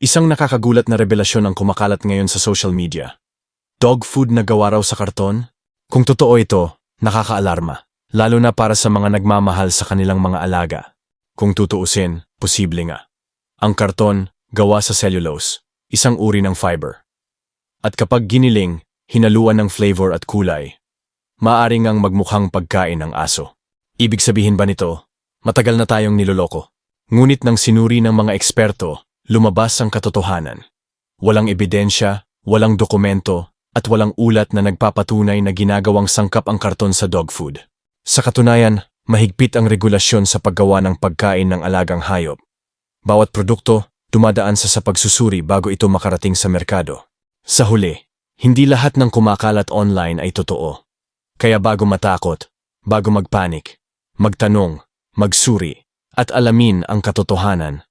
Isang nakakagulat na revelasyon ang kumakalat ngayon sa social media. Dog food na gawa raw sa karton? Kung totoo ito, nakakaalarma. Lalo na para sa mga nagmamahal sa kanilang mga alaga. Kung tutuusin, posible nga. Ang karton, gawa sa cellulose, isang uri ng fiber. At kapag giniling, hinaluan ng flavor at kulay, maaari ngang magmukhang pagkain ng aso. Ibig sabihin ba nito, matagal na tayong niloloko? Ngunit nang sinuri ng mga eksperto, lumabas ang katotohanan. Walang ebidensya, walang dokumento, at walang ulat na nagpapatunay na ginagawang sangkap ang karton sa dog food. Sa katunayan, mahigpit ang regulasyon sa paggawa ng pagkain ng alagang hayop. Bawat produkto, dumadaan sa pagsusuri bago ito makarating sa merkado. Sa huli, hindi lahat ng kumakalat online ay totoo. Kaya bago matakot, bago magpanik, magtanong, magsuri, at alamin ang katotohanan,